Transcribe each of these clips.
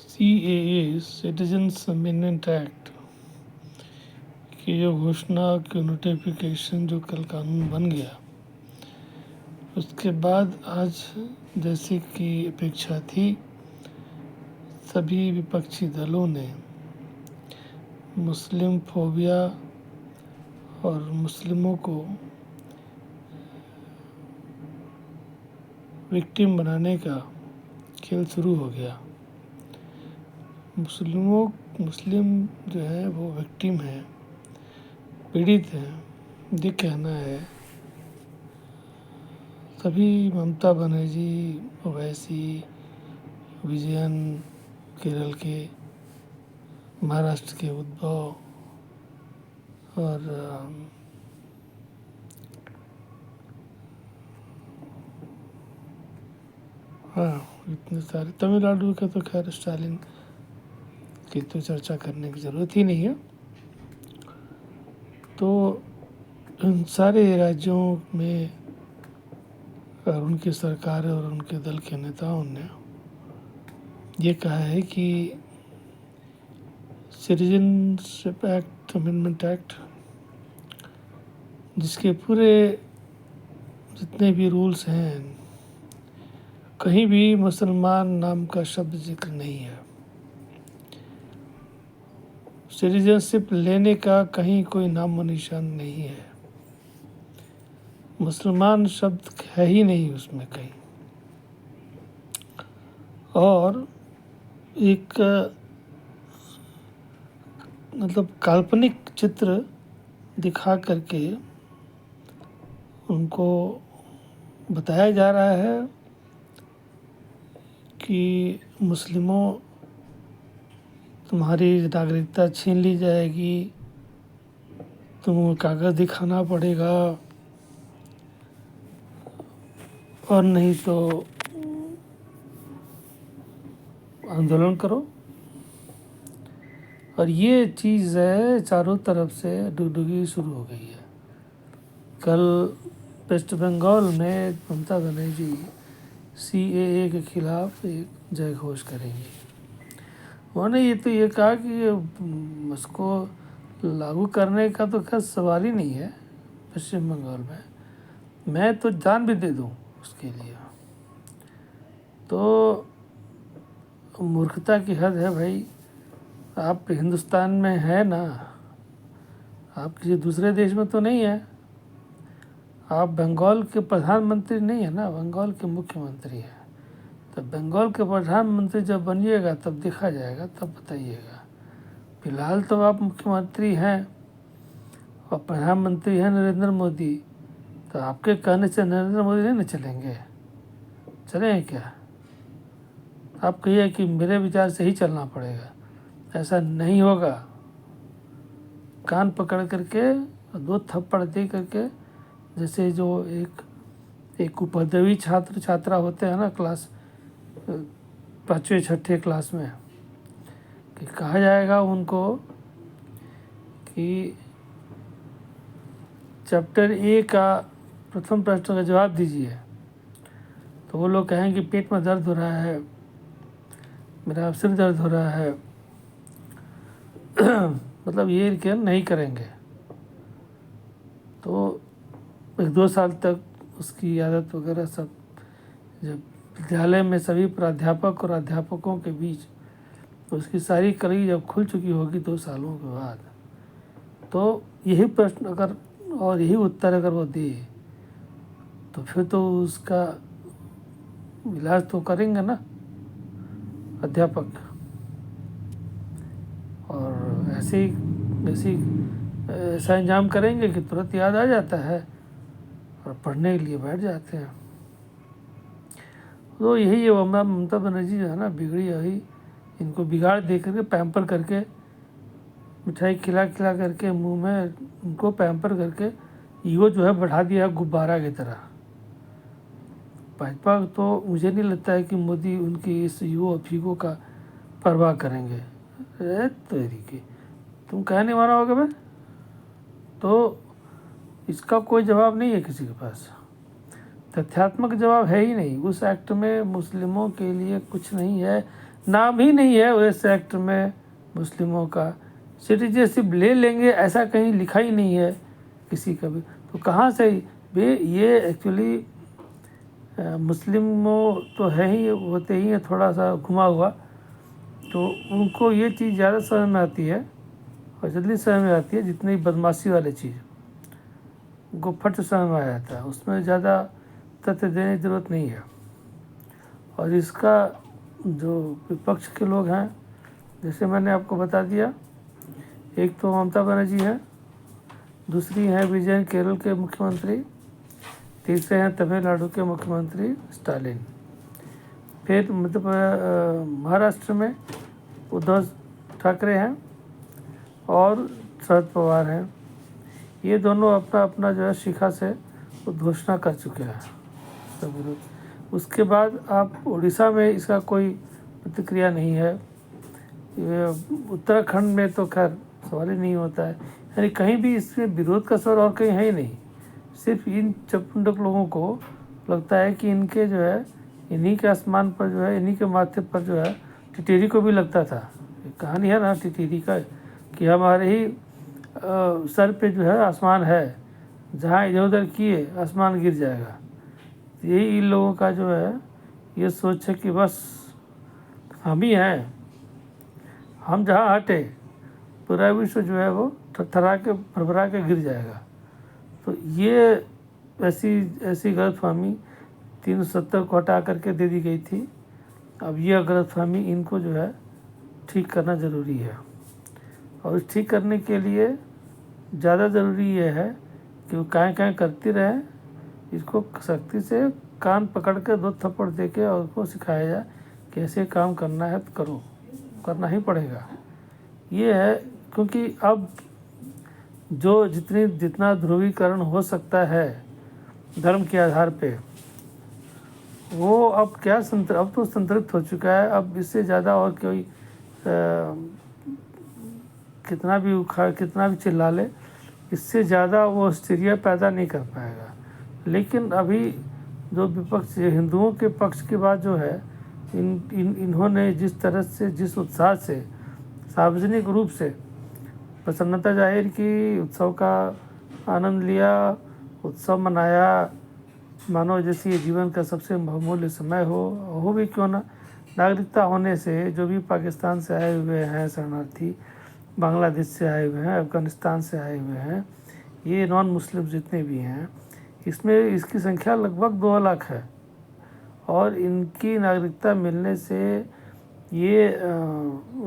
CAA citizens amendment act की जो घोषणा की नोटिफिकेशन जो कल कानून बन गया, उसके बाद आज जैसे कि अपेक्षा थी, सभी विपक्षी दलों ने मुस्लिम फोबिया और मुस्लिमों को विक्टिम बनाने का खेल शुरू हो गया। मुस्लिम जो है वो विक्टिम है, पीड़ित हैं, ये कहना है। सभी ममता बनर्जी, ओवैसी, विजयन केरल के, महाराष्ट्र के उद्धव और इतने सारे, तमिलनाडु का तो खैर स्टालिन की तो चर्चा करने की ज़रूरत ही नहीं है। तो इन सारे राज्यों में और उनकी सरकार और उनके दल के नेताओं ने ये कहा है कि सिटीजनशिप एक्ट, अमेंडमेंट एक्ट, जिसके पूरे जितने भी रूल्स हैं, कहीं भी मुसलमान नाम का शब्द जिक्र नहीं है। सिटीजनशिप लेने का कहीं कोई नामो निशान नहीं है। मुसलमान शब्द है ही नहीं उसमें कहीं। और एक मतलब काल्पनिक चित्र दिखा करके उनको बताया जा रहा है कि मुस्लिमों, तुम्हारी नागरिकता छीन ली जाएगी, तुमको कागज़ दिखाना पड़ेगा और नहीं तो आंदोलन करो। और ये चीज़ है चारों तरफ से डुगडुगी शुरू हो गई है। कल वेस्ट बंगाल में ममता बनर्जी CAA के खिलाफ एक जय घोष करेंगी। उन्होंने ये कहा कि उसको लागू करने का तो खैर सवाल ही नहीं है पश्चिम बंगाल में, मैं तो जान भी दे दूँ उसके लिए। तो मूर्खता की हद है भाई। आप हिंदुस्तान में है ना, आप किसी दूसरे देश में तो नहीं है। आप बंगाल के प्रधानमंत्री नहीं है ना, बंगाल के मुख्यमंत्री हैं। तब बंगाल के प्रधानमंत्री जब बनिएगा तब देखा जाएगा, तब बताइएगा। फिलहाल तो आप मुख्यमंत्री हैं और प्रधानमंत्री हैं नरेंद्र मोदी, तो आपके कहने से नरेंद्र मोदी नहीं न चलेंगे? चलेंगे क्या? आप कहिए कि मेरे विचार से ही चलना पड़ेगा, ऐसा नहीं होगा। कान पकड़ करके 2 थप्पड़ दे करके, जैसे जो एक उपद्रवी छात्रा होते हैं ना क्लास 5वीं 6ठी क्लास में, कि कहा जाएगा उनको कि चैप्टर A का प्रथम प्रश्न का जवाब दीजिए, तो वो लोग कहेंगे पेट में दर्द हो रहा है, मेरा सिर दर्द हो रहा है। मतलब ये क्या नहीं करेंगे। तो 1-2 साल तक उसकी आदत वगैरह सब, जब विद्यालय में सभी प्राध्यापक और अध्यापकों के बीच उसकी सारी कड़ी जब खुल चुकी होगी 2 सालों के बाद, तो यही प्रश्न अगर और यही उत्तर अगर वो दे, तो फिर तो उसका इलाज तो करेंगे ना अध्यापक। और ऐसा इंजाम करेंगे कि तुरंत याद आ जाता है और पढ़ने के लिए बैठ जाते हैं। तो यही है, ममता बनर्जी जो है ना, बिगड़ी हुई, इनको बिगाड़ दे करके, पैम्पर करके, मिठाई खिला करके, मुंह में उनको पैम्पर करके ईगो जो है बढ़ा दिया गुब्बारा की तरह। भाजपा तो मुझे नहीं लगता है कि मोदी उनकी इस ईगो फीगो का परवाह करेंगे। तरीके तुम कहने वाला होगा भाई, तो इसका कोई जवाब नहीं है किसी के पास। तथ्यात्मक जवाब है ही नहीं। उस एक्ट में मुस्लिमों के लिए कुछ नहीं है, नाम ही नहीं है उस एक्ट में मुस्लिमों का। सिटीजनशिप ले लेंगे ऐसा कहीं लिखा ही नहीं है किसी का भी। तो कहाँ से ये एक्चुअली मुस्लिमों तो है ही, होते ही हैं थोड़ा सा घुमा हुआ, तो उनको ये चीज़ ज़्यादा समझ में आती है और जल्दी समझ में आती है। जितनी बदमाशी वाली चीज़ उनको फट से समझ में आ जाता है, उसमें ज़्यादा तथ्य देने की ज़रूरत नहीं है। और इसका जो विपक्ष के लोग हैं, जैसे मैंने आपको बता दिया, एक तो ममता बनर्जी है, दूसरी हैं विजय केरल के मुख्यमंत्री, तीसरे हैं तमिलनाडु के मुख्यमंत्री स्टालिन, फिर महाराष्ट्र में उद्धव ठाकरे हैं और शरद पवार हैं। ये दोनों अपना अपना जो है शिखा से घोषणा कर चुके हैं सब विरोध। उसके बाद आप उड़ीसा में इसका कोई प्रतिक्रिया नहीं है। उत्तराखंड में तो खैर सवाल ही नहीं होता है, यानी कहीं भी इसमें विरोध का स्वर और कहीं है ही नहीं। सिर्फ इन चपुंडक लोगों को लगता है कि इनके जो है इन्हीं के आसमान पर जो है, इन्हीं के माथे पर जो है, टिटेरी को भी लगता था। एक कहानी है ना टिटेरी का, कि हमारे ही सर पे जो है आसमान है, जहाँ इधर उधर किए आसमान गिर जाएगा। यही इन लोगों का जो है ये सोच है कि बस हम ही हैं, हम जहाँ हटे पूरा विश्व जो है वो थरथरा के भरभरा के गिर जाएगा। तो ये ऐसी गलतफहमी 370 को हटा करके दे दी गई थी। अब यह गलतफहमी इनको जो है ठीक करना ज़रूरी है, और इस ठीक करने के लिए ज़्यादा ज़रूरी ये है कि वो काएँ करती रहे, इसको सख्ती से कान पकड़ के 2 थप्पड़ दे के और उसको सिखाया जाए कि ऐसे काम करना है तो करो, करना ही पड़ेगा। ये है, क्योंकि अब जो जितना ध्रुवीकरण हो सकता है धर्म के आधार पे, वो अब अब तो संतृप्त हो चुका है। अब इससे ज़्यादा और कोई कितना भी चिल्ला ले, इससे ज़्यादा वो हिस्टीरिया पैदा नहीं कर पाएगा। लेकिन अभी जो विपक्ष हिंदुओं के पक्ष की बात जो है, इन्होंने जिस तरह से, जिस उत्साह से सार्वजनिक रूप से प्रसन्नता जाहिर की, उत्सव का आनंद लिया, उत्सव मनाया, मानो जैसे ये जीवन का सबसे बहुमूल्य समय हो भी क्यों ना। नागरिकता होने से जो भी पाकिस्तान से आए हुए हैं शरणार्थी, बांग्लादेश से आए हुए हैं, अफ़गानिस्तान से आए हुए हैं, ये नॉन मुस्लिम जितने भी हैं, इसमें इसकी संख्या लगभग 2 लाख है। और इनकी नागरिकता मिलने से ये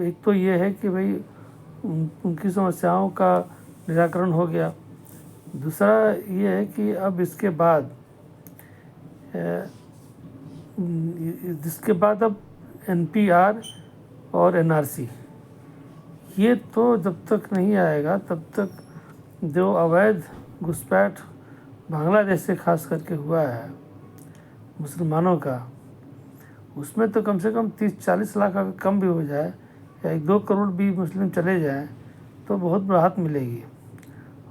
एक तो ये है कि भाई उनकी समस्याओं का निराकरण हो गया। दूसरा ये है कि अब इसके बाद अब NPR और NRC, ये तो जब तक नहीं आएगा तब तक जो अवैध घुसपैठ बांग्लादेश से खास करके हुआ है मुसलमानों का, उसमें तो कम से कम 30-40 लाख अगर कम भी हो जाए या 1-2 करोड़ भी मुस्लिम चले जाएं तो बहुत राहत मिलेगी,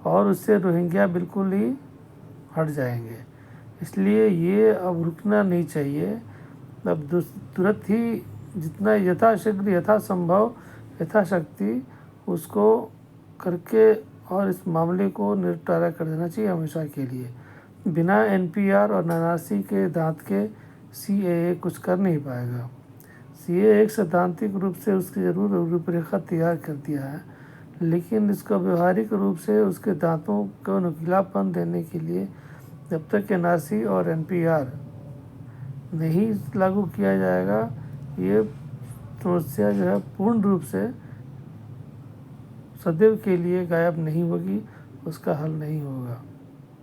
और उससे रोहिंग्या बिल्कुल ही हट जाएंगे। इसलिए ये अब रुकना नहीं चाहिए। अब तुरंत ही जितना यथाशीघ्र यथासंभव यथाशक्ति उसको करके और इस मामले को निपटारा कर देना चाहिए हमेशा के लिए। बिना NPR और NRC के दांत के CAA कुछ कर नहीं पाएगा। CAA एक सैद्धांतिक रूप से उसकी ज़रूर रूपरेखा तैयार कर दिया है, लेकिन इसका व्यवहारिक रूप से उसके दांतों को नुकीलापन देने के लिए जब तक NRC और NPR नहीं लागू किया जाएगा, ये समस्या जो है पूर्ण रूप से सदैव के लिए गायब नहीं होगी, उसका हल नहीं होगा।